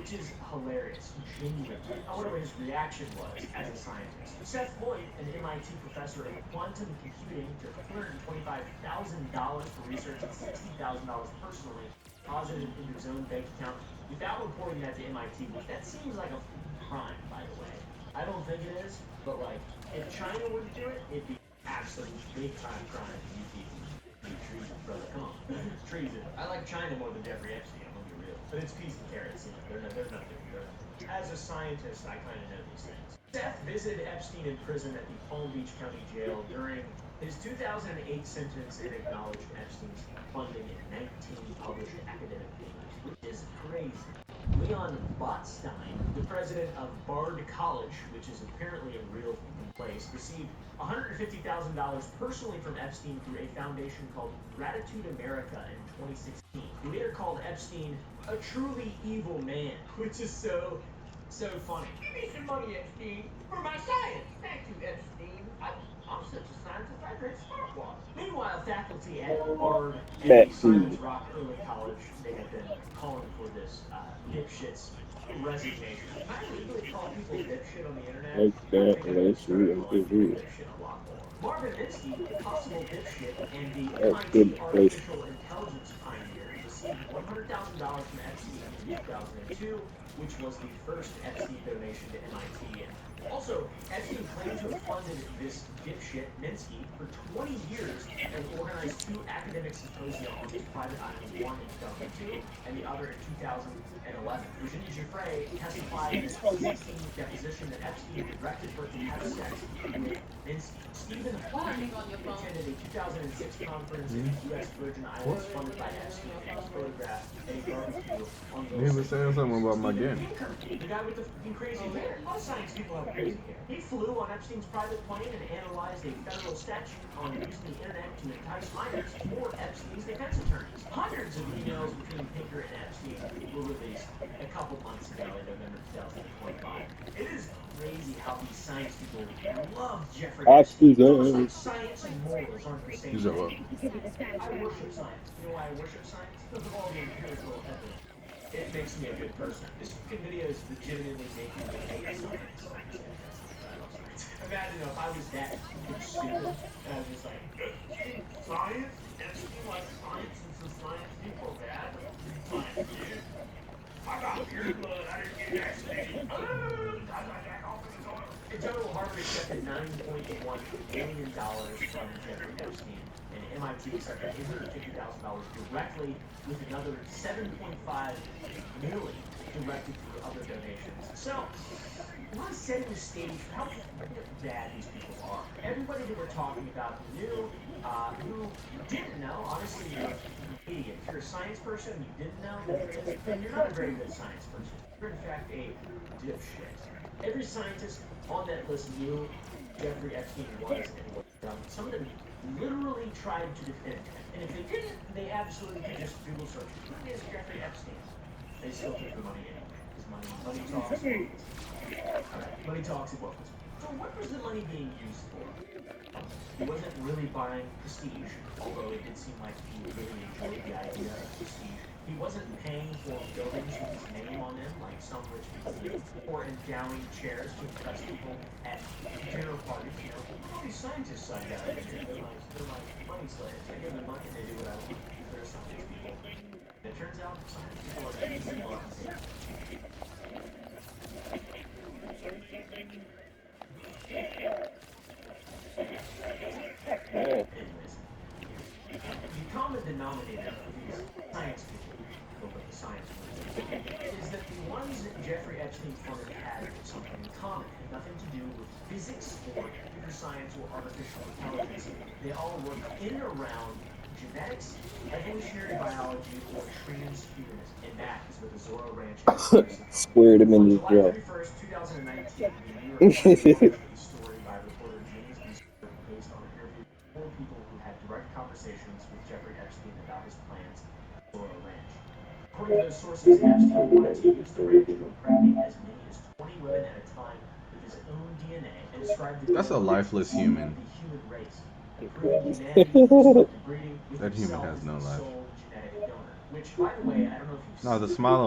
which is hilarious, genuinely. I wonder what his reaction was as a scientist. Seth Floyd, an MIT professor of quantum computing, took $425,000 for research and $60,000 personally deposited into his own bank account without reporting that to MIT, which that seems like a crime, by the way. I don't think it is, but like, if China were to do it, it'd be absolute big time crime. You'd be treason, brother. Come on. Treason. I like China more than Jeffrey Epstein, I'm gonna be real. But it's peas and carrots, you know, there's nothing. As a scientist, I kind of know these things. Seth visited Epstein in prison at the Palm Beach County Jail during his 2008 sentence and acknowledged Epstein's funding in 19 published academic papers, which is crazy. Leon Botstein, the president of Bard College, which is apparently a real place, received $150,000 personally from Epstein through a foundation called Gratitude America in 2016. He later called Epstein a truly evil man, which is so funny. Give me some money, Epstein, for my science. Thank you, Epstein. I'm such a scientist, I drink smart water. Meanwhile, faculty at Bard and Simon's Rock Early College, they have been calling for this dipshit's resignation. Can I legally call people dipshit on the internet? I think I'm going to start calling people dipshit a lot more. Marvin Minsky, a possible dipshit and the MIT artificial intelligence pioneer, received $100,000 from Epstein in 2002, which was the first Epstein donation to MIT. And also, Epstein claimed to have funded this dipshit, Minsky, for 20 years and organized 2 academic symposia on his private island, one in 2002 and the other in 2011. Virginia Giuffre testified in his 2016 deposition that Epstein directed her to have sex with Minsky. Stephen Hawking attended a 2006 conference in the U.S. Virgin Islands funded by Epstein and was photographed at a barbecue on the. He was saying something about my game. The guy with the fucking crazy hair. A lot of science people have crazy hair. He flew on Epstein's private plane and analyzed a federal statute on using the internet to entice minors for Epstein's defense attorneys. Hundreds of emails between Pinker and Epstein were released a couple months ago in November 2025. It is crazy how these science people love Jeffrey Epstein. Almost like science and morals aren't the same thing. I worship science. You know why I worship science? Because of all the empirical evidence. It makes me a good person. This fucking video is legitimately making me hate science. Imagine if I was that fucking stupid and I was just like, science? Epstein likes science and some science people bad? Science, dude. I got weird blood. I didn't get vaccinated. In total, Harvard accepted $9.1 billion from Jeffrey Epstein, and MIT accepted $850,000 directly, with another $7.5 million directed through other donations. So, I want to set the stage for how bad these people are. Everybody that we're talking about who didn't know, honestly, you're an idiot. If you're a science person and you didn't know, then you're not a very good science person. You're, in fact, a dipshit. Every scientist on that list knew Jeffrey Epstein was and what he'd done. Some of them literally tried to defend him. And if they didn't, they absolutely could just Google search, who is Jeffrey Epstein? They still took the money anyway. Because money talks. Alright, money talks about this. So what was the money being used for? He wasn't really buying prestige, although it did seem like he really enjoyed the idea of prestige. He wasn't paying for buildings with his name on them, like some rich people do, or endowing chairs to impress people at dinner parties. You know, all these scientists I got in here, they're like money slaves. I give them money and they do what I want. They're science people. And it turns out science people are easy to understand. Anyways, the common denominator for these science people, with the science is that the ones that Jeffrey Epstein funded had something in common. It had nothing to do with physics or computer science or artificial intelligence. They all work in and around genetics, evolutionary biology, or transhumanism. And that is what the Zorro Ranch is. Squared him in his On July jaw. 31st, 2019, the New York Times published a story by reporter James B. based on an interview with 4 people who had direct conversations with Jeffrey Epstein about his plans for Zorro Ranch. According to those sources, Epstein wanted to use the ranch to impregnate as many as 20 women at a time with his own DNA and described the That's a lifeless human. the human race. Proving humanity through selective breeding with That human himself has as no the life. sole genetic donor. Which, by the way, I don't know if you've No, seen the smile